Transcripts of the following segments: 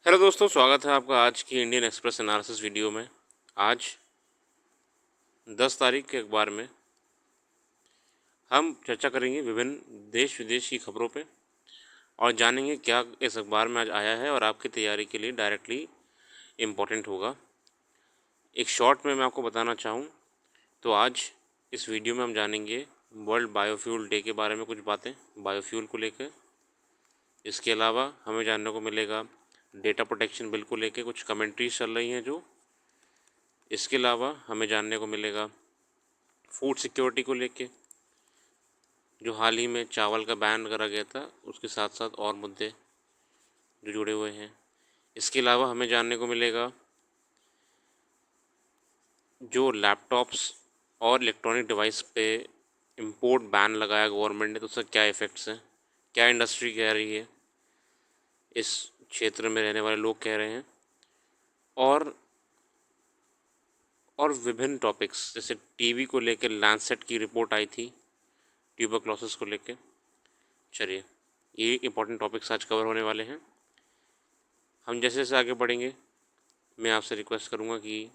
Hello दोस्तों, स्वागत है आपका आज की इंडियन एक्सप्रेस एनालिसिस वीडियो में। आज 10 तारीख के अखबार में हम चर्चा करेंगे विभिन्न देश विदेश की खबरों पे और जानेंगे क्या इस अखबार में आज आया है और आपकी तैयारी के लिए डायरेक्टली इम्पोर्टेंट होगा। एक शॉर्ट में मैं आपको बताना चाहूँ तो आज इस वीडियो में हम जानेंगे वर्ल्ड बायोफ्यूल डे के बारे में, कुछ बातें बायोफ्यूल को लेकर। इसके अलावा हमें जानने को मिलेगा डेटा प्रोटेक्शन बिल को लेकर कुछ कमेंट्रीज चल रही हैं जो। इसके अलावा हमें जानने को मिलेगा फूड सिक्योरिटी को लेके, जो हाल ही में चावल का बैन करा गया था, उसके साथ साथ और मुद्दे जो जुड़े हुए हैं। इसके अलावा हमें जानने को मिलेगा जो लैपटॉप्स और इलेक्ट्रॉनिक डिवाइस पे इंपोर्ट बैन लगाया गवर्नमेंट ने, तो उसका क्या इफ़ेक्ट्स हैं, क्या इंडस्ट्री कह रही है, इस क्षेत्र में रहने वाले लोग कह रहे हैं, और विभिन्न टॉपिक्स जैसे टीबी को लेकर लैंडसेट की रिपोर्ट आई थी ट्यूबरक्लोसिस को लेकर। चलिए, ये इंपॉर्टेंट टॉपिक्स आज कवर होने वाले हैं। हम जैसे जैसे आगे बढ़ेंगे मैं आपसे रिक्वेस्ट करूँगा कि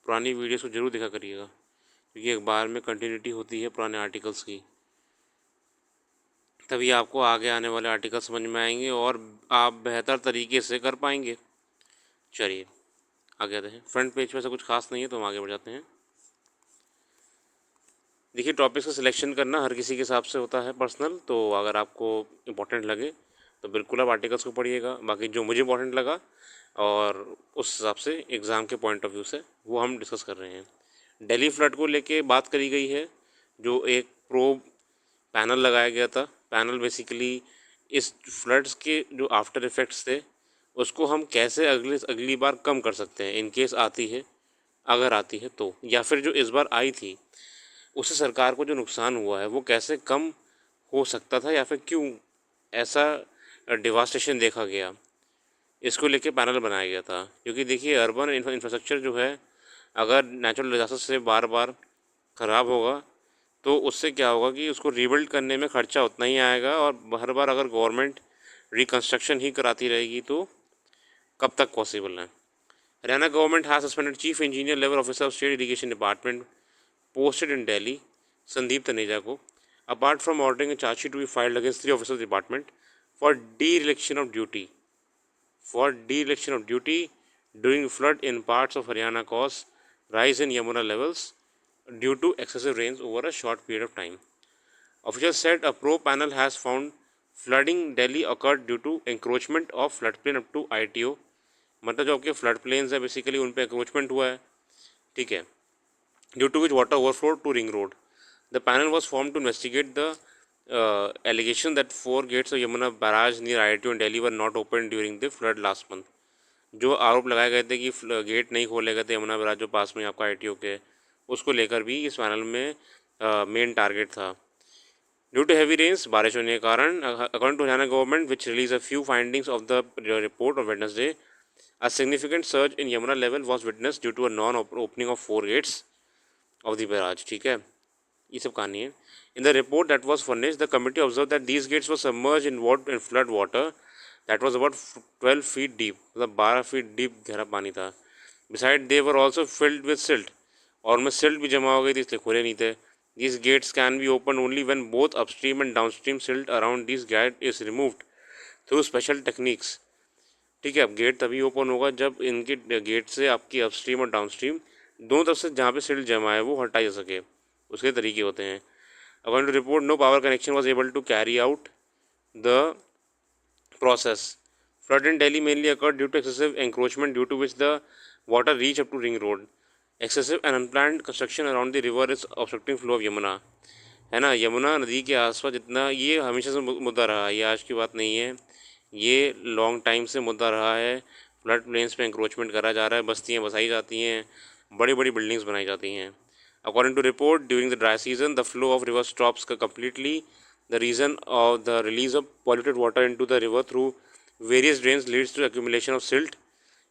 पुरानी वीडियोस को ज़रूर देखा करिएगा, क्योंकि अखबार में कंटिन्यूटी होती है पुराने आर्टिकल्स की, तभी आपको आगे आने वाले आर्टिकल समझ में आएंगे और आप बेहतर तरीके से कर पाएंगे। चलिए आगे आते हैं। फ्रंट पेज पे से कुछ खास नहीं है तो हम आगे बढ़ जाते हैं। देखिए, टॉपिक्स का सिलेक्शन करना हर किसी के हिसाब से होता है पर्सनल, तो अगर आपको इम्पोर्टेंट लगे तो बिल्कुल आप आर्टिकल्स को पढ़िएगा। बाकी जो मुझे इम्पोर्टेंट लगा और उस हिसाब से एग्ज़ाम के पॉइंट ऑफ व्यू से वो हम डिस्कस कर रहे हैं। दिल्ली फ्लड को लेके बात करी गई है, जो एक प्रोब पैनल लगाया गया था। पैनल बेसिकली इस फ्लड्स के जो आफ्टर इफ़ेक्ट्स थे उसको हम कैसे अगली बार कम कर सकते हैं, इन केस आती है, अगर आती है तो, या फिर जो इस बार आई थी उससे सरकार को जो नुकसान हुआ है वो कैसे कम हो सकता था, या फिर क्यों ऐसा डिवास्टेशन देखा गया, इसको लेके पैनल बनाया गया था। क्योंकि देखिए, अर्बन इंफ्रास्ट्रक्चर जो है, अगर नेचुरल डिजास्टर से बार बार ख़राब होगा तो उससे क्या होगा कि उसको रीबिल्ड करने में ख़र्चा उतना ही आएगा, और हर बार अगर गवर्नमेंट रिकन्स्ट्रक्शन ही कराती रहेगी तो कब तक पॉसिबल है। Haryana government has suspended chief engineer level officer of state irrigation department posted in Delhi, Sandeep Taneja को, apart from ordering a charge sheet to be filed against 3 officers of the department for dereliction of duty. For dereliction of duty during flood in parts of Haryana caused rise in Yamuna levels due to excessive rains over a short period of time. Officials said a probe panel has found flooding Delhi occurred due to encroachment of floodplain up to ITO. मतलब जो आपके flood plains है basically उन पर encroachment हुआ है, ठीक है, due to which water overflowed to Ring Road. The panel was formed to investigate the allegation that 4 gates of Yamuna barrage near IITO in Delhi were not opened during the flood last month. जो आरोप लगाए गए थे कि gate नहीं खोले गए थे यमुना बैराज जो पास में आपका IITO के, उसको लेकर भी इस पैनल में मेन टारगेट था। ड्यू टू हैवी रेन्स, बारिश होने के कारण, according to Haryana government which release a few findings of the report of Wednesday, a significant surge in Yamuna level was witnessed due to a non-opening of 4 gates of the barrage. ठीक है, ये सब कहानी है। In the report that was furnished, the committee observe that these gates were submerge in flood water that was about 12 feet deep, मतलब 12 feet deep गहरा पानी था। Beside they were also filled with silt, और उनमें silt भी जमा हो गई थी, इसलिए खुले नहीं थे। These gates can be open only when both upstream and downstream silt around this gate is removed through special techniques. ठीक है, अब गेट तभी ओपन होगा जब इनके गेट से आपकी अपस्ट्रीम और डाउनस्ट्रीम दोनों तरफ से जहाँ पे सिल्ट जमा है वो हटाई जा सके, उसके तरीके होते हैं। According to report, no power connection was able to carry out the process. Flood in Delhi mainly occurred due to excessive encroachment, due to which the water reached up to Ring Road. Excessive and unplanned construction around the river is obstructing flow of Yamuna. है ना, यमुना नदी के आसपास जितना, ये हमेशा से मुद्दा रहा है, ये आज की बात नहीं है, ये लॉन्ग टाइम से मुद्दा रहा है। फ्लड प्लेन्स पे इंक्रोचमेंट करा जा रहा है, बस्तियाँ बसाई जाती हैं, बड़ी बड़ी बिल्डिंग्स बनाई जाती हैं। According to report, during the dry season the flow of river stops completely. The reason of the release of polluted water into the river through various drains leads to accumulation of silt,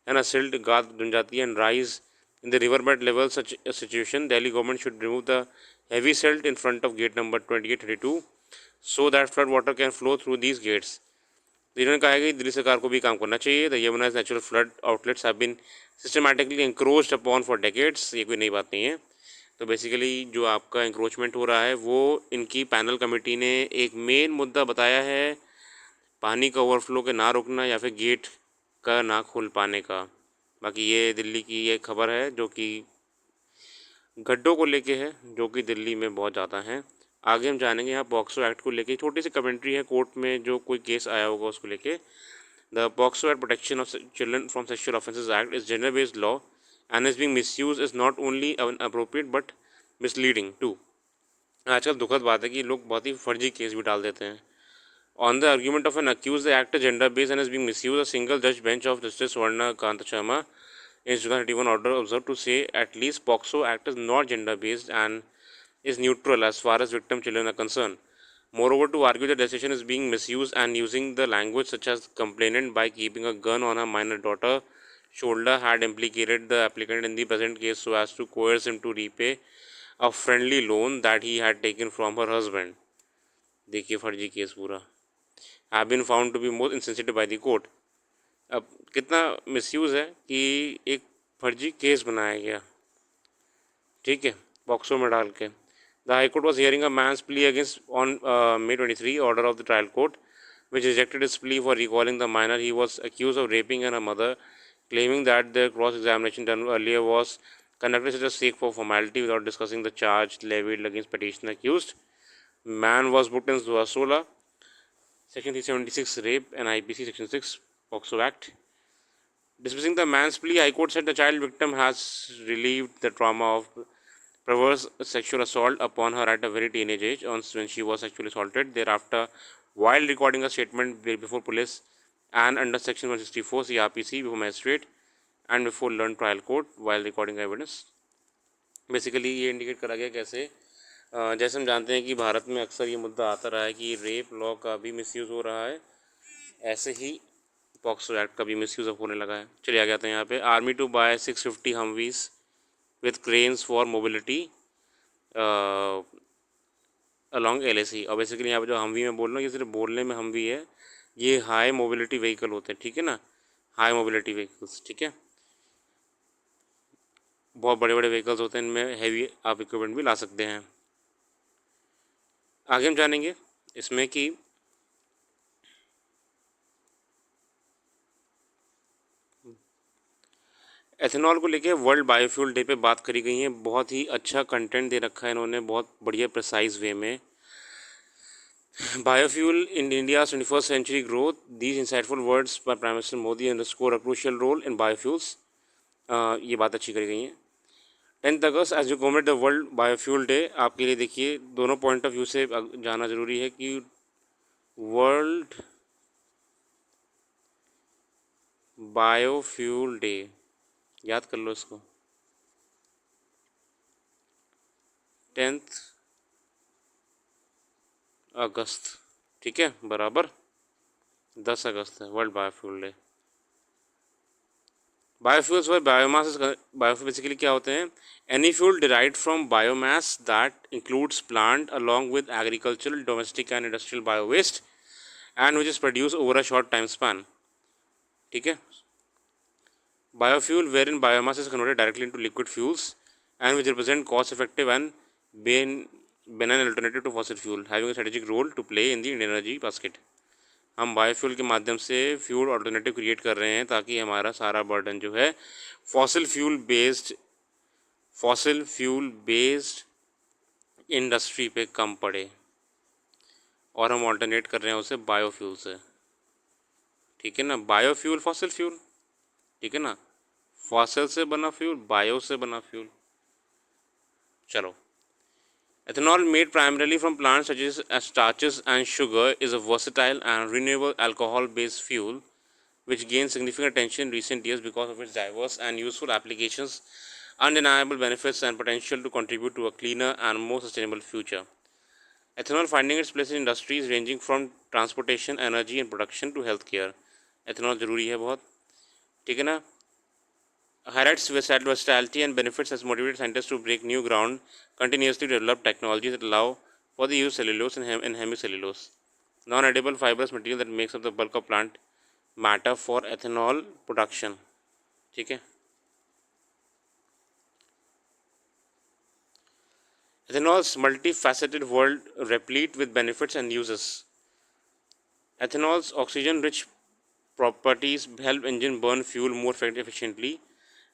है ना, silt गाद बन जाती है, and rise in the riverbed level. Such a situation, Delhi government should remove the heavy silt in front of gate number 2832 so that flood water can flow through these gates. तो इन्होंने कहा है कि दिल्ली सरकार को भी काम करना चाहिए। The Yamuna's natural flood outlets have been systematically encroached upon for decades. ये कोई नई बात नहीं है। तो बेसिकली जो आपका इंक्रोचमेंट हो रहा है वो इनकी पैनल कमेटी ने एक मेन मुद्दा बताया है, पानी का ओवरफ्लो के ना रुकना या फिर गेट का ना खोल पाने का। बाकी ये दिल्ली की ये खबर है जो कि गड्ढों को लेके है, जो कि दिल्ली में बहुत ज़्यादा हैं। आगे हम जानेंगे यहाँ पॉक्सो एक्ट को लेके छोटी सी कमेंट्री है, कोर्ट में जो कोई केस आया होगा उसको लेके। The POCSO act protection of children from sexual offences act is gender based law and is being misuse is not only inappropriate but misleading too. आजकल दुखद बात है कि लोग बहुत ही फर्जी केस भी डाल देते हैं। On the argument of an accuse the act gender based and is being misuse, a single जज bench of justice Swarna Kanta Sharma in 2021 order observed to say at least POCSO Act is not gender based and is neutral as far as victim children are concerned. Moreover, to argue the decision is being misused and using the language such as complainant by keeping a gun on her minor daughter shoulder had implicated the applicant in the present case so as to coerce him to repay a friendly loan that he had taken from her husband. देखिए फर्जी case पूरा have been found to be more insensitive by the court. अब कितना misuse है कि एक फर्जी case बनाया गया, ठीक है, पॉक्सो में डाल के। The high court was hearing a man's plea against on May 23 order of the trial court which rejected his plea for recalling the minor he was accused of raping and her mother, claiming that the cross-examination done earlier was conducted such as sake for formality without discussing the charge levied against petitioner accused. Man was booked in Sola, Section 376 rape and IPC Section 6 POCSO Act. Dismissing the man's plea, High Court said the child victim has relieved the trauma of perverse sexual assault upon her at a very teenage age when she was sexually assaulted. Thereafter, while recording a statement before police and under Section 164 CRPC before magistrate and before learned trial court while recording evidence. Basically ये indicate करा गया कैसे, जैसे हम जानते हैं कि भारत में अक्सर ये मुद्दा आता रहा है कि रेप लॉ का भी मिसयूज़ हो रहा है, ऐसे ही पॉक्सो एक्ट का भी मिसयूज़ होने लगा है। चलिए आ जाते हैं यहाँ पे। Army to buy 650 humvees with cranes for mobility along LAC। और बेसिकली यहाँ पे जो हमवी में बोल रहा हूँ ये सिर्फ बोलने में हमवी है, ये हाई मोबिलिटी व्हीकल होते हैं, ठीक है ना, हाई मोबिलिटी व्हीकल्स, ठीक है। बहुत बड़े बड़े व्हीकल्स होते हैं, इनमें हैवी आप इक्विपमेंट भी ला सकते हैं। आगे हम जानेंगे इसमें कि एथेनॉल को लेके वर्ल्ड बायोफ्यूल डे पे बात करी गई है। बहुत ही अच्छा कंटेंट दे रखा है इन्होंने, बहुत बढ़िया प्रिसाइज वे में। Biofuel in India 21st century growth, these insightful words by prime minister Modi underscore a crucial role in biofuels. ये बात अच्छी करी गई है। 10 August as you commemorate the World biofuel Day, आपके लिए देखिए दोनों पॉइंट ऑफ व्यू से जाना ज़रूरी है कि वर्ल्ड बायोफ्यूल डे, याद कर लो इसको, 10 अगस्त, ठीक है, बराबर 10 अगस्त है वर्ल्ड बायोफ्यूल डे। बायोफ्यूल्स व बायोमास, बायोफ्यूल बेसिकली क्या होते हैं, any fuel derived from biomass that includes plant along with agricultural domestic and industrial bio waste and which is produce over a short time span, ठीक है। Biofuel where in biomass is converted directly into liquid fuels and which represent cost effective and benign alternative to fossil fuel having a strategic role to play in the Indian energy basket। हम biofuel के माध्यम से fuel alternative create कर रहे हैं ताकि हमारा सारा बर्डन जो है फॉसिल फ्यूल बेस्ड इंडस्ट्री पे कम पड़े, और हम अल्टरनेट कर रहे हैं उसे बायोफ्यूल से, ठीक है ना। बायोफ्यूल फॉसिल फ्यूल, ठीक है ना, फॉसिल से बना फ्यूल, बायो से बना फ्यूल। चलो, ethanol made primarily from plants such as starches and sugar is a versatile and renewable alcohol-based fuel which gained significant attention in recent years because of its diverse and useful applications, undeniable benefits, and potential to contribute to a cleaner and more sustainable future. Ethanol finding its place in industries ranging from transportation, energy, and production to healthcare. Ethanol जरूरी है बहुत, ठीक है ना। Highlights versatility and benefits has motivated scientists to break new ground, continuously develop technologies that allow for the use of cellulose and hemicellulose. Non edible fibrous material that makes up the bulk of plant matter for ethanol production. ठीक है, ethanol's multifaceted world replete with benefits and uses. Ethanol's oxygen-rich properties help engine burn fuel more efficiently,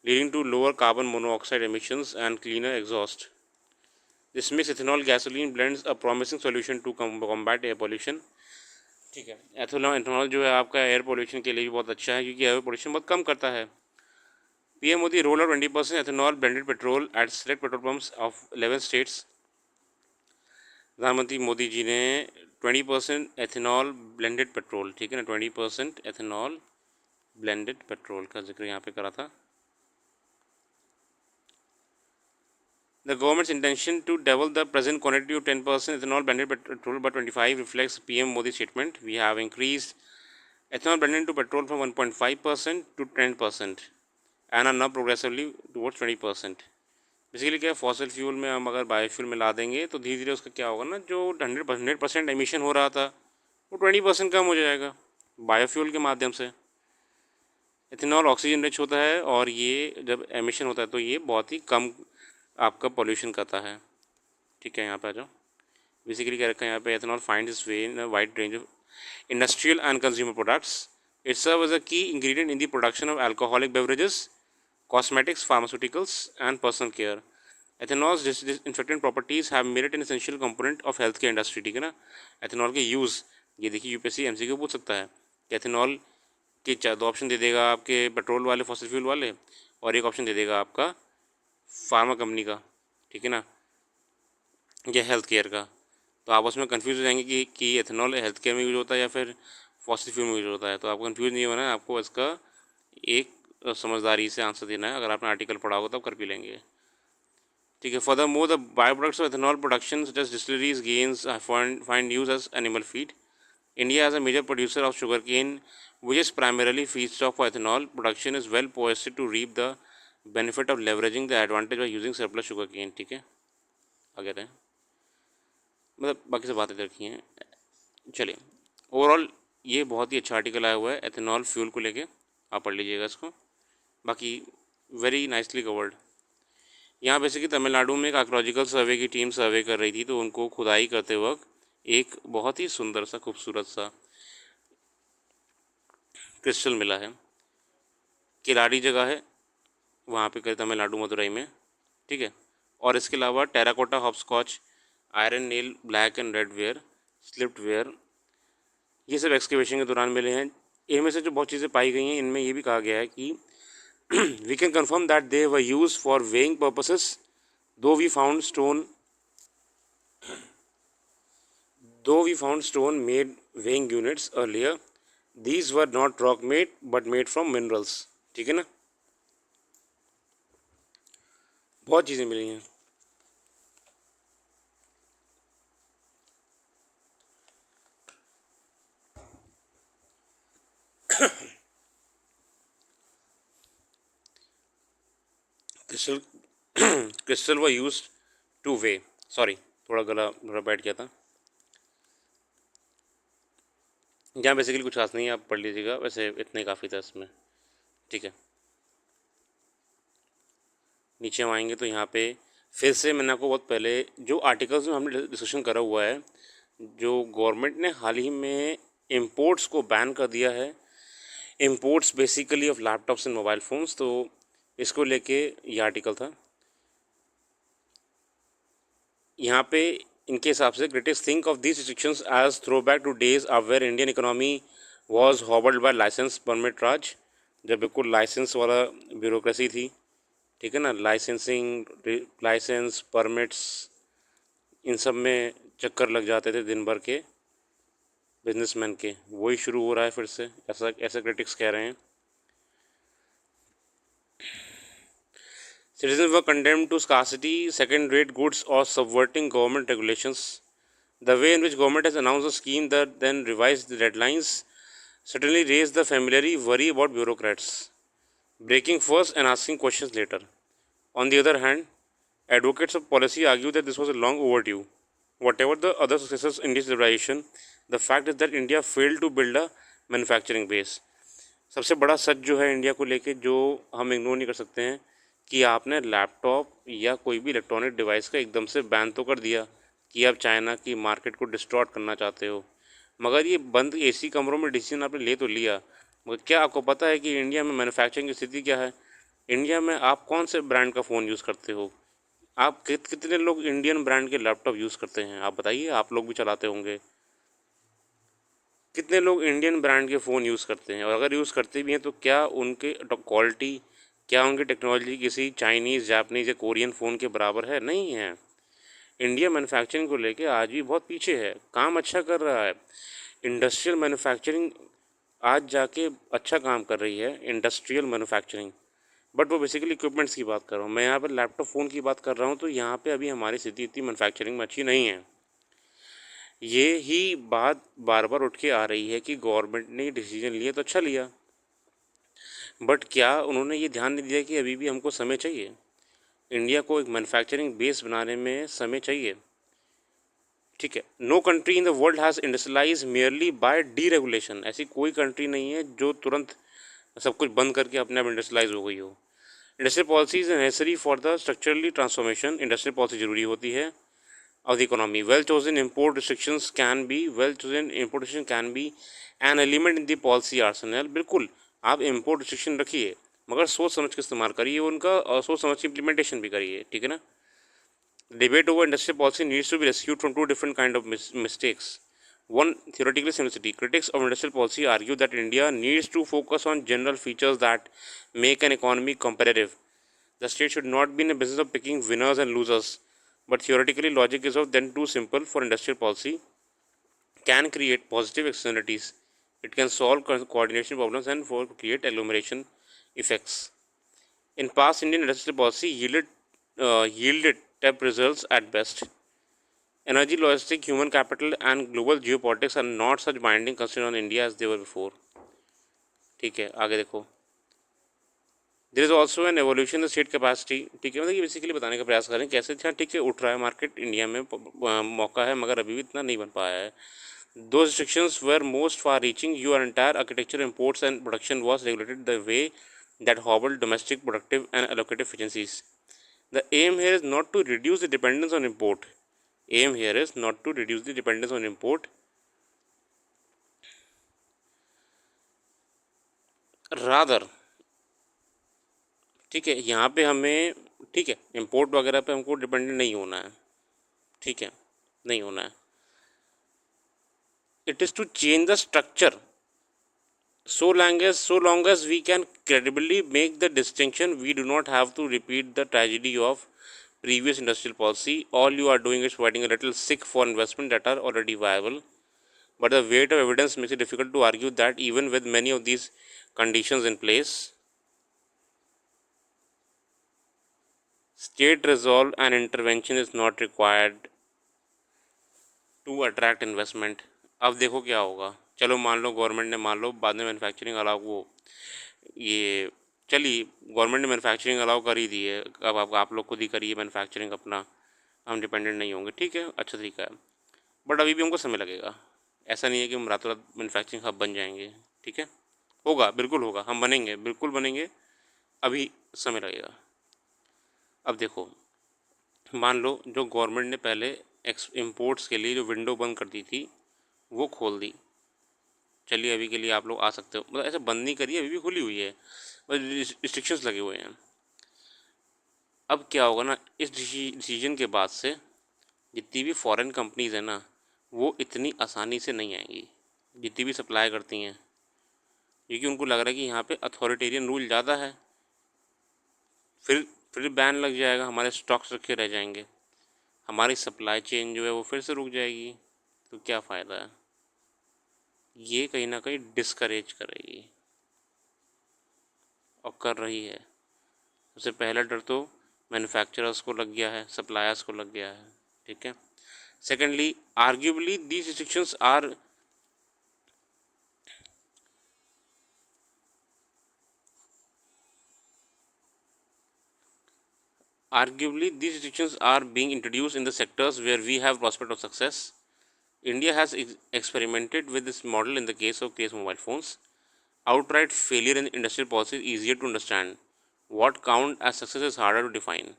leading to lower carbon monoxide emissions and cleaner exhaust. This makes ethanol gasoline blends a promising solution to combat air pollution. ठीक है, ethanol जो है आपका air pollution के लिए भी बहुत अच्छा है, क्योंकि एयर पोल्यूशन बहुत कम करता है। PM Modi roll out 20% ethanol blended petrol at select petrol pumps of 11 states. प्रधानमंत्री मोदी जी ने 20% एथेनॉल ब्लेंडेड पेट्रोल, ठीक है ना, 20% एथेनॉल ब्लेंडेड पेट्रोल का जिक्र यहाँ पे करा था। The government's intention to double the present quantity of 10% ethanol blended petrol by 25 reflects PM Modi's statement. We have increased ethanol blended to petrol from 1.5% to 10% and are now progressively towards 20%. Basically क्या है, fossil fuel में हम अगर biofuel में ला देंगे तो धीरे धीरे उसका क्या होगा ना, जो 100% एमिशन हो रहा था वो 20% कम हो जाएगा बायोफ्यूल के माध्यम से। इथेनॉल ऑक्सीजन रिच होता है और ये जब एमिशन होता है तो ये बहुत ही कम आपका पॉल्यूशन करता है। ठीक है, यहाँ पे आ जाओ। बेसिकली क्या रखा है यहाँ पे, ethanol finds its way in a wide range of industrial and consumer products. It serve as a key ingredient in the production of alcoholic beverages, cosmetics, pharmaceuticals and personal care. Ethanol's disinfectant properties have made it an essential component of health care industry. ठीक है ना, ethanol के use, ये देखिए UPSC MCQ पूछ सकता है कि एथेनॉल के दो ऑप्शन दे देगा आपके, पेट्रोल वाले, फॉसिल फ्यूल वाले, और एक ऑप्शन दे देगा आपका फार्मा कंपनी का, ठीक है ना, या हेल्थ केयर का। तो आप उसमें कंफ्यूज हो जाएंगे कि एथेनॉल हेल्थ केयर में यूज होता है या फिर फॉसिल फ्यूल में यूज होता है। तो आपको कंफ्यूज नहीं होना है, आपको इसका एक समझदारी से आंसर देना है। अगर आपने आर्टिकल पढ़ा होगा तब कर भी लेंगे। ठीक है, furthermore the bio products of ethanol production such as distilleries gains find use as animal feed. India, as a major producer of sugarcane, which is primarily feedstock for ethanol production, is well poised to reap the benefit of leveraging the advantage by using surplus sugarcane। ठीक है, आगे रहें, मतलब बाकी सब बातें रखी हैं। चलिए, ओवरऑल ये बहुत ही अच्छा आर्टिकल आया हुआ है एथेनॉल फ्यूल को लेके, आप पढ़ लीजिएगा इसको। बाकी वेरी नाइसली कवर्ड। यहाँ बेसिकली तमिलनाडु में एक आर्कोलॉजिकल सर्वे की टीम सर्वे कर रही थी, तो उनको खुदाई करते वक्त एक बहुत ही सुंदर सा, खूबसूरत सा क्रिस्टल मिला है। किलाड़ी जगह है वहाँ पे, तमिलनाडु मदुरई में। ठीक है, और इसके अलावा terracotta hopscotch, iron nail, black and red ware, slipped ware, ये सब एक्सकेवेशन के दौरान मिले हैं। इनमें से जो बहुत चीज़ें पाई गई हैं, इनमें ये भी कहा गया है कि we can confirm that they were use for weighing purposes, though we found stone made weighing units earlier, these were not rock made but made from minerals। ठीक है ना, बहुत चीज़ें मिली हैं। Crystal were use two way, sorry थोड़ा गला बैठ गया था। यहाँ बेसिकली कुछ खास नहीं है, आप पढ़ लीजिएगा, वैसे इतने काफ़ी था इसमें। ठीक है, नीचे हम आएंगे तो यहाँ पे फिर से मैंने आपको बहुत पहले जो आर्टिकल्स में हमने डिस्कशन करा हुआ है, जो गवर्नमेंट ने हाल ही में इंपोर्ट्स को बैन कर दिया है, imports basically of laptops and mobile phones, तो इसको लेके ये आर्टिकल था। यहाँ पे इनके हिसाब से critics think of these restrictions as throwback to days of where Indian economy was hobbled by licence permit Raj, जब बिल्कुल लाइसेंस वाला ब्यूरोक्रेसी थी। ठीक है ना, लाइसेंसिंग, लाइसेंस, परमिट्स, इन सब में चक्कर लग जाते थे दिन भर के बिजनेसमैन के। वही शुरू हो रहा है फिर से, ऐसा क्रिटिक्स कह रहे हैं। Citizens were condemned to scarcity, second-rate goods, or subverting government regulations. The way in which government has announced a scheme that then revised the deadlines certainly raised the familiar worry about bureaucrats breaking first and asking questions later. On the other hand, advocates of policy argue that this was a long overdue. whatever the other successes in this civilization, the fact is that India failed to build a manufacturing base. सबसे बड़ा सच जो है India को लेके, जो हम ignore नहीं कर सकते हैं, कि आपने लैपटॉप या कोई भी इलेक्ट्रॉनिक डिवाइस का एकदम से बैन तो कर दिया कि आप चाइना की मार्केट को डिस्ट्रॉट करना चाहते हो, मगर ये बंद एसी कमरों में डिसीजन आपने ले तो लिया, मगर क्या आपको पता है कि इंडिया में मैन्युफैक्चरिंग की स्थिति क्या है? इंडिया में आप कौन से ब्रांड का फ़ोन यूज़ करते हो? आप कितने लोग इंडियन ब्रांड के लैपटॉप यूज़ करते हैं? आप बताइए, आप लोग भी चलाते होंगे। कितने लोग इंडियन ब्रांड के फ़ोन यूज़ करते हैं? और अगर यूज़ करते भी हैं तो क्या उनके क्वालिटी, क्या उनकी टेक्नोलॉजी किसी चाइनीज़, जापानीज़ या कोरियन फ़ोन के बराबर है? नहीं है। इंडिया मैन्युफैक्चरिंग को लेके आज भी बहुत पीछे है, काम अच्छा कर रहा है। इंडस्ट्रियल मैन्युफैक्चरिंग आज जाके अच्छा काम कर रही है, इंडस्ट्रियल मैन्युफैक्चरिंग। बट वो बेसिकली इक्विपमेंट्स की बात कर रहा हूँ मैं, यहाँ पर लैपटॉप फ़ोन की बात कर रहा हूँ, तो यहाँ पे अभी हमारी स्थिति इतनी मैन्युफैक्चरिंग में अच्छी नहीं है। ये ही बात बार बार उठ के आ रही है कि गवर्नमेंट ने डिसीजन लिया तो अच्छा लिया, बट क्या उन्होंने ये ध्यान नहीं दिया कि अभी भी हमको समय चाहिए? इंडिया को एक मैन्युफैक्चरिंग बेस बनाने में समय चाहिए। ठीक है, no country in the world has industrialize merely by deregulation. ऐसी कोई कंट्री नहीं है जो तुरंत सब कुछ बंद करके अपने आप इंडस्ट्रियलाइज हो गई हो। Industrial policy is necessary for the structurally transformation. Industrial policy जरूरी होती है of the economy. Well-chosen import restrictions can be well-chosen importation can be an element in the policy arsenal. बिल्कुल, आप import restriction रखिए, मगर सोच समझ के इस्तेमाल करिए उनका, और सोच समझ के इम्प्लीमेंटेशन भी करिए, ठीक है ना? Debate over industrial policy needs to be rescued from two different kind of mistakes. One, theoretical simplicity. Critics of industrial policy argue that India needs to focus on general features that make an economy competitive. The state should not be in the business of picking winners and losers. But theoretically, logic is of then too simple for industrial policy can create positive externalities. It can solve coordination problems and for create agglomeration effects. In past, Indian industrial policy yielded tepid results at best. Energy, logistics, human capital, and global geopolitics are not such binding constraints on India as they were before. ठीक है, आगे देखो। There is also an evolution the state capacity. ठीक है, मतलब ये basically बताने का प्रयास करें कैसे, अच्छा ठीक है, उठ रहा है मार्केट इंडिया में, मौका है, मगर अभी भी इतना नहीं बन पाया है। Though restrictions were most far reaching, your entire architecture imports and production was regulated the way that hobble domestic productive and allocative efficiencies. The aim here is not to reduce the dependence on import. Aim here is not to reduce the dependence on import, rather, ठीक है, यहाँ पे हमें, ठीक है, import वगैरह पे हमको डिपेंडेंट नहीं होना है, ठीक है, नहीं होना है। It is to change the structure, so long as we can credibly make the distinction, we do not have to repeat the tragedy of previous industrial policy. All you are doing is providing a little sick for investment that are already viable, but the weight of evidence makes it difficult to argue that even with many of these conditions in place, state resolve and intervention is not required to attract investment. अब देखो क्या होगा, चलो मान लो government ने, मान लो बाद में मैन्युफैक्चरिंग अलाउ, वो ये चलिए गवर्नमेंट ने मैन्युफैक्चरिंग अलाउ कर ही दी है, अब आप लोग खुद ही करिए मैन्युफैक्चरिंग अपना, हम डिपेंडेंट नहीं होंगे, ठीक है, अच्छा तरीका है, बट अभी भी हमको समय लगेगा। ऐसा नहीं है कि हम रातों रात मैन्युफैक्चरिंग हब बन जाएंगे, ठीक है, होगा, बिल्कुल होगा, हम बनेंगे, बिल्कुल बनेंगे, अभी समय लगेगा। अब देखो, मान लो जो गवर्नमेंट ने पहले इम्पोर्ट्स के लिए जो विंडो बंद कर दी थी वो खोल दी, चलिए अभी के लिए आप लोग आ सकते हो, मतलब ऐसे बंद नहीं करिए, अभी भी खुली हुई है, बस रिस्ट्रिक्शंस लगे हुए हैं। अब क्या होगा ना, इस डिसीजन के बाद से जितनी भी फॉरेन कंपनीज़ हैं ना, वो इतनी आसानी से नहीं आएंगी, जितनी भी सप्लाई करती हैं, क्योंकि उनको लग रहा है कि यहाँ पे अथॉरिटेरियन रूल ज़्यादा है, फिर फिर बैन लग जाएगा, हमारे स्टॉक्स रखे रह जाएंगे, हमारी सप्लाई चेन जो है वो फिर से रुक जाएगी, तो क्या फ़ायदा है? ये कहीं ना कहीं डिस्करेज करेगी, और कर रही है। सबसे पहला डर तो मैन्युफैक्चरर्स को लग गया है, सप्लायर्स को लग गया है, ठीक है। Secondly, arguably these restrictions are, Arguably, these restrictions are being introduced in the sectors where we have prospect of success. India has experimented with this model in the case of case mobile phones. Outright failure in industrial policy is easier to understand. What count as success is harder to define.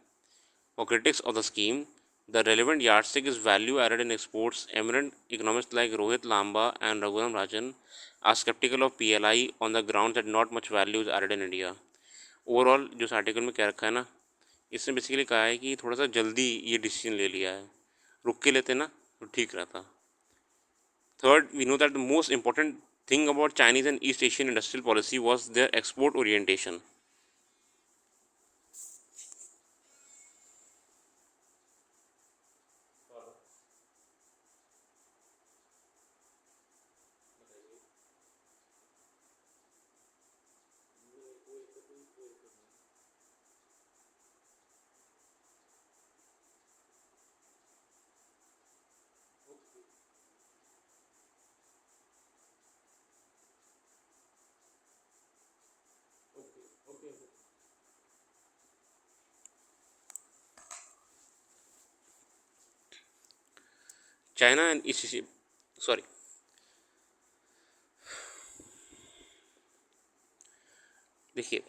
For critics of the scheme, the relevant yardstick is value added in exports. Eminent economists like Rohit Lamba and Raghuram Rajan are skeptical of PLI on the grounds that not much value is added in India. Overall जो इस article में क्या रखा है ना, इसने basically कहा है कि थोड़ा सा जल्दी ये डिसीजन ले लिया है, रुक के लेते ना तो ठीक रहता. Third, we know that the most important thing about Chinese and East Asian industrial policy was their export orientation. China and East Asia, sorry, देखिए,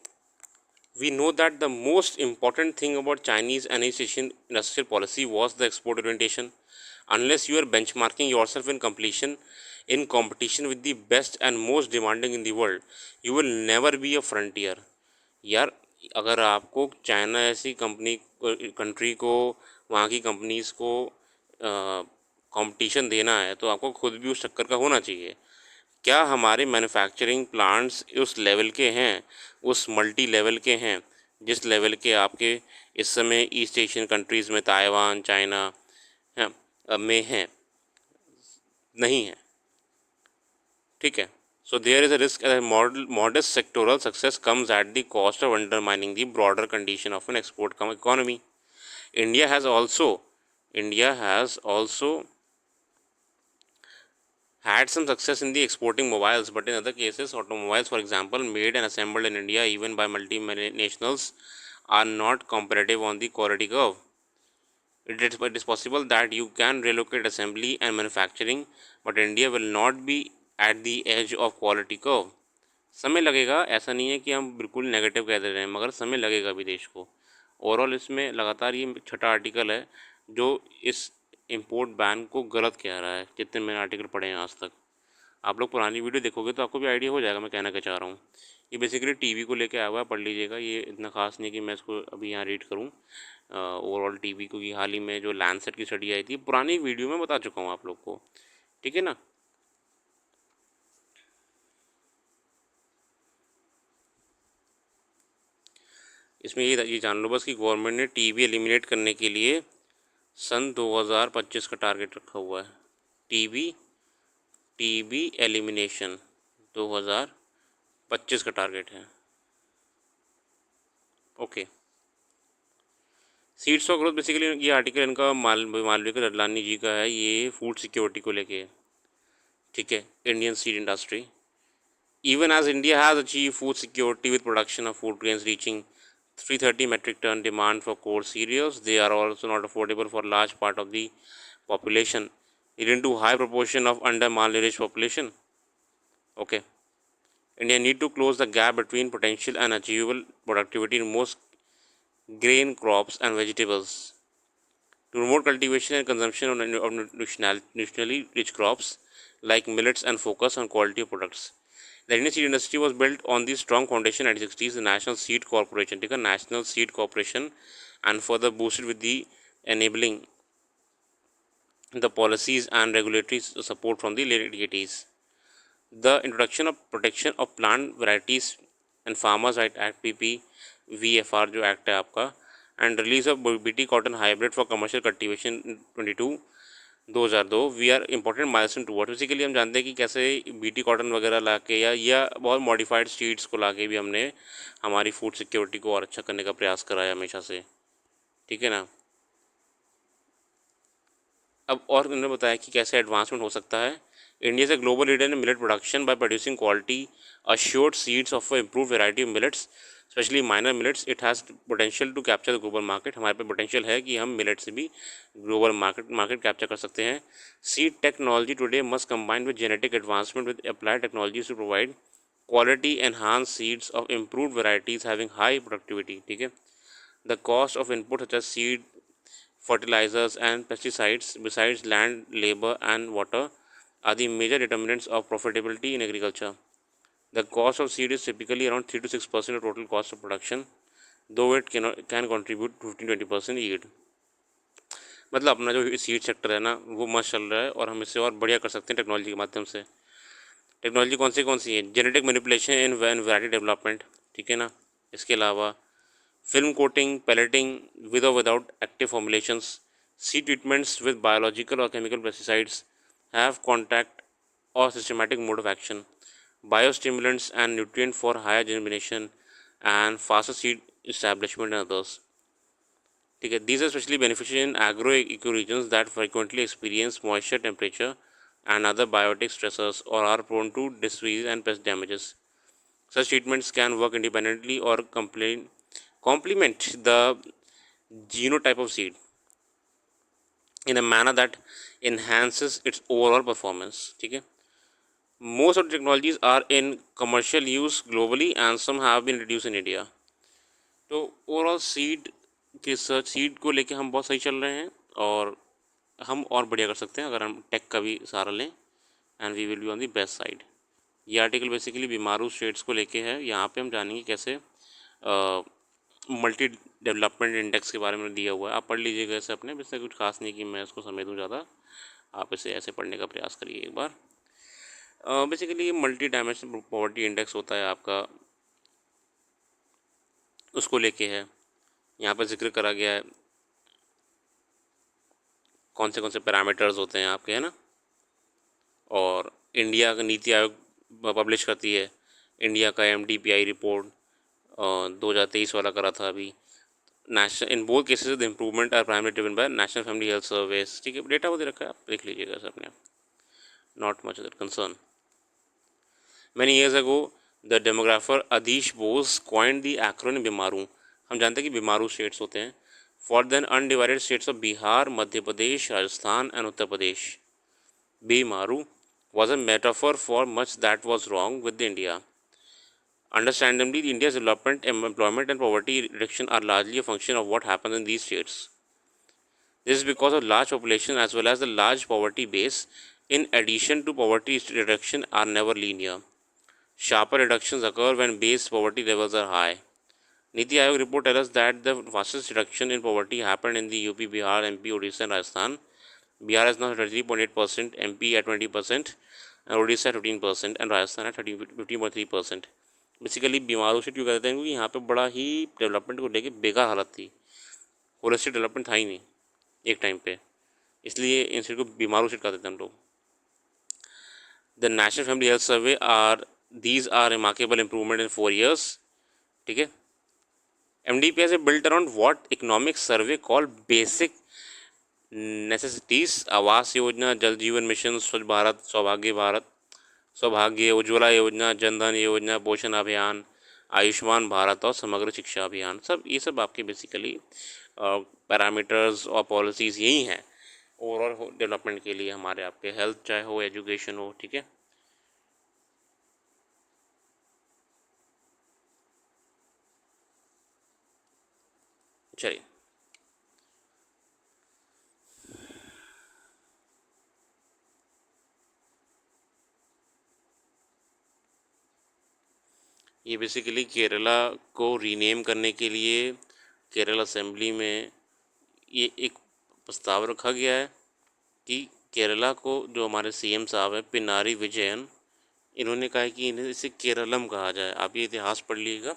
we know that the most important thing about Chinese and East Asian industrial policy was the export orientation. Unless you are benchmarking yourself in competition with the best and most demanding in the world, you will never be a frontier. यार, अगर आपको China ऐसी country को, वहाँ की companies को competition देना है तो आपको खुद भी उस चक्कर का होना चाहिए. क्या हमारे मैन्युफैक्चरिंग प्लांट्स उस लेवल के हैं, उस मल्टी लेवल के हैं जिस लेवल के आपके इस समय ईस्ट एशियन कंट्रीज़ में ताइवान, चाइना में हैं? नहीं है. ठीक है. So there is a risk that modest sectoral success comes at the cost of undermining the broader condition of an export economy. India has also had some success in the exporting mobiles, but in other cases, automobiles, for example, made and assembled in India even by multinationals, are not competitive on the quality curve. It is possible that you can relocate assembly and manufacturing, but India will not be at the edge of quality curve. समय लगेगा, ऐसा नहीं है कि हम बिल्कुल negative कह दे रहे हैं, मगर समय लगेगा भी देश को. ओवरऑल इसमें लगातार ये छठा आर्टिकल है जो इस इंपोर्ट बैन को गलत कह रहा है. जितने मैंने आर्टिकल पढ़े हैं आज तक, आप लोग पुरानी वीडियो देखोगे तो आपको भी आइडिया हो जाएगा मैं कहना क्या चाह रहा हूँ. ये बेसिकली टीवी को लेके आया हुआ है, पढ़ लीजिएगा. ये इतना खास नहीं कि मैं इसको अभी यहाँ रीड करूँ. ओवरऑल टीवी को की हाल ही में जो लैंडसेट की स्टडी आई थी, पुरानी वीडियो में बता चुका हूँ आप लोग को. ठीक है ना. इसमें ये जान लो बस कि गवर्नमेंट ने टीबी एलिमिनेट करने के लिए सन 2025 का टारगेट रखा हुआ है. टीबी एलिमिनेशन 2025 का टारगेट है. Okay. Seeds of growth, basically ये आर्टिकल इनका मालवीय का ददलानी जी का है. ये फूड सिक्योरिटी को लेके. ठीक है. Indian seed industry, even as India has achieved food security with production of food grains reaching 330 metric ton demand for core cereals, they are also not affordable for large part of the population, leading to high proportion of under malnourished population. Okay. India need to close the gap between potential and achievable productivity in most grain crops and vegetables. To promote cultivation and consumption of nutritionally rich crops like millets and focus on quality of products. The Indian seed industry was built on the strong foundation in the 1960s, the National Seed Corporation, National Seed Corporation, and further boosted with the enabling the policies and regulatory support from the late 80s. The introduction of Protection of Plant Varieties and Farmers Right Act PPVFR जो act है आपका, and release of BT cotton hybrid for commercial cultivation 2002 we are important milestone towards. Basically हम जानते हैं कि कैसे BT cotton वगैरह ला के या बहुत मॉडिफाइड सीड्स को ला के भी हमने हमारी फूड सिक्योरिटी को और अच्छा करने का प्रयास करा है हमेशा से. ठीक है ना. अब और उन्होंने बताया कि कैसे एडवांसमेंट हो सकता है. India is a global leader in millet production by producing quality assured seeds of an improved variety of millets. Specially minor millets, it has potential to capture the global market. हमारे पे potential है कि हम millet से भी global market capture कर सकते हैं। Seed technology today must combine with genetic advancement with applied technologies to provide quality enhance seeds of improved varieties having high productivity. ठीक है, the cost of input such as seed, fertilizers and pesticides, besides land, labor and water, are the major determinants of profitability in agriculture. The cost of seed is typically around 3 to 6% of total cost of production, though it can contribute to 15-20% yield. मतलब अपना जो seed sector है ना वो मस्त चल रहा है और हम इससे और बढ़िया कर सकते हैं टेक्नोलॉजी के माध्यम से। टेक्नोलॉजी कौन सी है? जेनेटिक मैनिपुलेशन इन वैरायटी डेवलपमेंट, ठीक है ना। इसके अलावा film coating, pelleting with or without active formulations, seed treatments with biological or chemical pesticides, have contact or systematic mode of action, biostimulants and nutrient for higher germination and faster seed establishment and others. ठीक है, these are especially beneficial in agro ecoregions that frequently experience moisture, temperature and other biotic stressors or are prone to disease and pest damages. Such treatments can work independently or complement the genotype of seed in a manner that enhances its overall performance. ठीक है, most of the technologies are in commercial use globally and some have been introduced in India. तो overall seed के research, seed को लेके हम बहुत सही चल रहे हैं और हम और बढ़िया कर सकते हैं अगर हम टेक का भी सहारा लें, and we will be on the best side. ये आर्टिकल बेसिकली बीमारू स्टेट्स को लेके है। यहाँ पे हम जानेंगे कैसे मल्टी डेवलपमेंट इंडेक्स के बारे में दिया हुआ है। आप पढ़ लीजिएगा इसे अपने, वैसे कुछ खास नहीं कि मैं इसको समय दूँ ज़्यादा, आप इसे ऐसे पढ़ने का प्रयास करिए एक बार। Basically multidimensional poverty index होता है आपका, उसको लेके है। यहाँ पर जिक्र करा गया है कौन से पैरामीटर्स होते हैं आपके, है ना। और इंडिया का नीति आयोग पब्लिश करती है इंडिया का MDPI रिपोर्ट 2023 वाला करा था अभी। National in both cases the improvement are primary driven by national family health service. ठीक है, डेटा वो दे रखा है, आप देख लीजिएगा सर अपने, not much that concern. Many years ago the demographer Ashish Bose coined the acronym BIMARU. हम जानते हैं कि बीमारू स्टेट्स होते हैं for the undivided states of Bihar, Madhya Pradesh, Rajasthan and Uttar Pradesh. BIMARU was a metaphor for much that was wrong with India. Understandably, India's development, employment and poverty reduction are largely a function of what happens in these states. This is because of large population as well as the large poverty base. In addition to poverty reduction are never linear. Sharper reductions occur when base poverty levels are high. Niti Aayog report tells us that the fastest reduction in poverty happened in the UP, Bihar, MP, Odisha and Rajasthan. Bihar is now 33.8%, MP at 20%, and Odisha at 15%, and Rajasthan at 15.3%. Basically BIMARU state क्यों कहते हैं? क्योंकि यहाँ पे बड़ा ही development को लेके बेकार हालत थी, होलिस्टिक डेवलपमेंट था ही नहीं एक टाइम पे, इसलिए इन स्टेट को बीमारू स्टेट कहते थे हम लोग। The national family health survey these are remarkable improvement in 4 years. ठीक है, MDPI is built around what economic survey called basic necessities, Awas Yojana, जल जीवन मिशन, स्वच्छ भारत, सौभाग्य, उज्ज्वला योजना, जनधन योजना, पोषण अभियान, आयुष्मान भारत और समग्र शिक्षा अभियान। सब ये सब आपके बेसिकली पैरामीटर्स और पॉलिसीज़ यही हैं ओवरऑल डेवलपमेंट के लिए हमारे, आपके हेल्थ चाहे हो, एजुकेशन हो। ठीक है, चलिए ये बेसिकली केरला को रीनेम करने के लिए केरल असेंबली में ये एक प्रस्ताव रखा गया है कि केरला को, जो हमारे CM साहब हैं पिनारी विजयन, इन्होंने कहा है कि इन्हें इसे केरलम कहा जाए। आप ये इतिहास पढ़ लीजिएगा,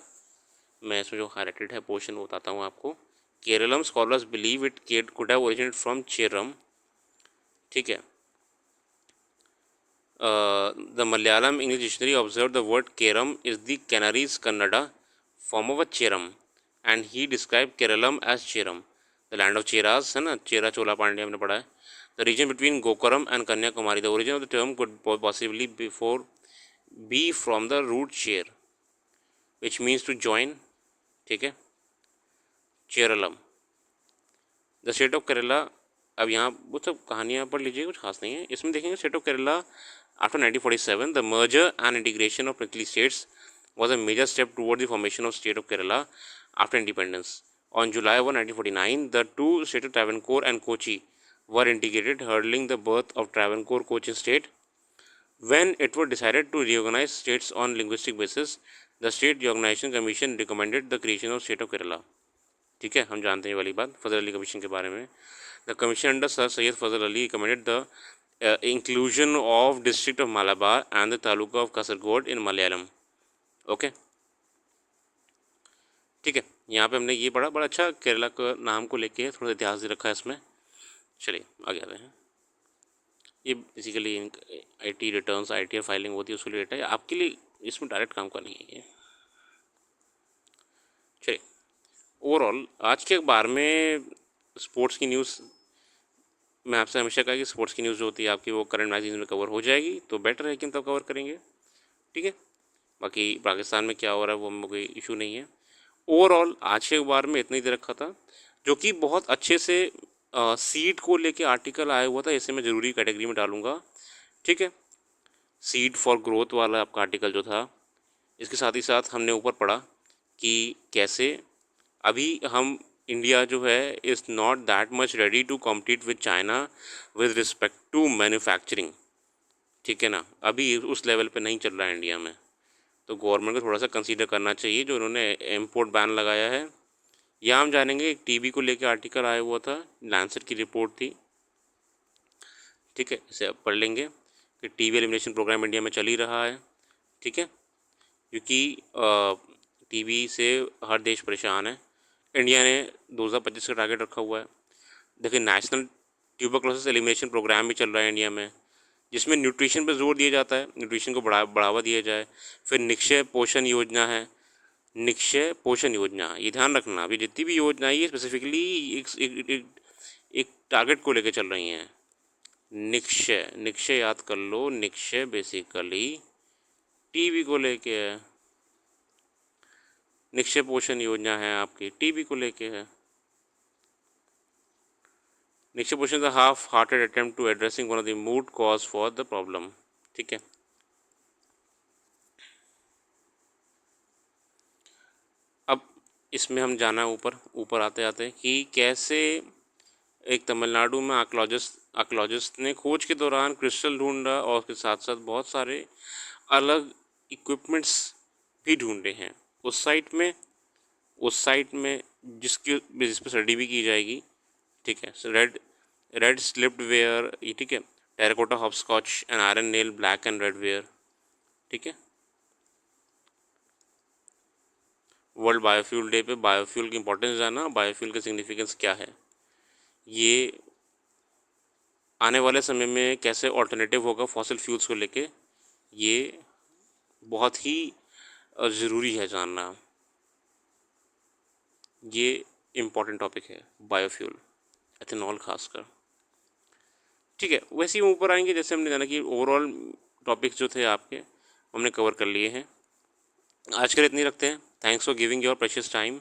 मैं इसमें जो हाईलाइटेड है पोर्शन बताता हूँ आपको। Keralam scholars believe it could have originated from Cheram. ठीक है, the Malayalam English dictionary observed the word Keram is the Canaries Kannada form of a Cheram, and he described Keralam as Cheram, the land of Cheras, है ना, चेरा चोला पांड्या हमने पढ़ा है। The region between Gokaram and Kanyakumari. The origin of the term could possibly be from the root Cher, which means to join, ठीक है। Keralam, the state of Kerala. अब यहाँ वो सब कहानियाँ पढ़ लीजिए, कुछ खास नहीं है इसमें। देखेंगे state of Kerala after 1947 the merger and integration of princely states was a major step toward the formation of state of Kerala after independence. On July 1, 1949, the two states of Travancore and Kochi were integrated, heralding the birth of Travancore Cochin state. When it was decided to reorganize states on linguistic basis, the State Reorganization Commission recommended the creation of state of Kerala. ठीक है, हम जानते हैं ये वाली बात फजल Ali commission के बारे में। The commission under sir Syed Fazal Ali recommended the inclusion of district of Malabar and the taluka of Kasaragod in Malayalam. Okay, ठीक है। यहाँ पे हमने ये पढ़ा, बड़ा अच्छा केरला का नाम को लेके थोड़ा सा इतिहास दे रखा है इसमें। चलिए आगे आते हैं। ये basically IT returns ITR filing होती है उसके लिए डेटा है, आपके लिए इसमें डायरेक्ट काम का नहीं है ये। चलिए, ओवरऑल आज के अखबार में स्पोर्ट्स की न्यूज़, मैं आपसे हमेशा कहा कि स्पोर्ट्स की न्यूज़ जो होती है आपकी वो करंट मैगजीन में कवर हो जाएगी तो बेटर है कि हम तब कवर करेंगे, ठीक है। बाकी पाकिस्तान में क्या हो रहा है वो हमें कोई इशू नहीं है। ओवरऑल आज के अखबार में इतना ही दे रखा था, जो कि बहुत अच्छे से सीड को लेके आर्टिकल आया हुआ था, इसे मैं ज़रूरी कैटेगरी में डालूँगा, ठीक है। सीड फॉर ग्रोथ वाला आपका आर्टिकल जो था, इसके साथ ही साथ हमने ऊपर पढ़ा कि कैसे अभी हम इंडिया जो है is not that much ready to compete with China with respect to manufacturing, ठीक है ना। अभी उस लेवल पे नहीं चल रहा है इंडिया में, तो गवर्नमेंट को थोड़ा सा कंसीडर करना चाहिए जो उन्होंने इम्पोर्ट बैन लगाया है। यहाँ हम जानेंगे एक टीबी को लेकर आर्टिकल आया हुआ था, लैंसेट की रिपोर्ट थी, ठीक है। इसे अब पढ़ लेंगे कि टीबी एलिमिनेशन प्रोग्राम इंडिया में चल ही रहा है, ठीक है, क्योंकि टीबी से हर देश परेशान है। इंडिया ने 2025 का टारगेट रखा हुआ है। देखिए, नेशनल ट्यूबरक्लोसिस एलिमिनेशन प्रोग्राम भी चल रहा है इंडिया में, जिसमें न्यूट्रिशन पर जोर दिया जाता है, न्यूट्रिशन को बढ़ावा दिया जाए। फिर निक्षय पोषण योजना है, निक्षय पोषण योजना, ये ध्यान रखना, अभी जितनी भी योजना है ये स्पेसिफिकली एक टारगेट को लेकर चल रही हैं। निक्षय याद कर लो, निक्षय बेसिकली टीबी को लेके है, निक्षय पोषण योजना है आपकी टीबी को लेके है। Nikshay Poshan is a half hearted attempt to addressing one of the root cause for the problem, ठीक है। अब इसमें हम जाना ऊपर आते आते कि कैसे एक तमिलनाडु में आर्कियोलॉजिस्ट ने खोज के दौरान क्रिस्टल ढूंढा और उसके साथ साथ बहुत सारे अलग इक्विपमेंट्स भी ढूंढे हैं उस साइट में जिस पर स्टडी भी की जाएगी, ठीक है। रेड स्लिप्ड वेयर, ये ठीक है, terracotta hopscotch and iron nail black and red where, ठीक है। वर्ल्ड बायोफ्यूल डे पे बायोफ्यूल की इंपॉर्टेंस जाना, बायोफ्यूल का सिग्निफिकेंस क्या है, ये आने वाले समय में कैसे ऑल्टरनेटिव होगा फॉसिल फ्यूल्स को लेके, ये बहुत ही ज़रूरी है जानना। ये इम्पॉर्टेंट टॉपिक है बायोफ्यूल, एथेनॉल खासकर, ठीक है। वैसे ही ऊपर आएंगे जैसे हमने जाना कि ओवरऑल टॉपिक्स जो थे आपके हमने कवर कर लिए हैं। आज के लिए इतनी रखते हैं। Thanks for giving your precious time.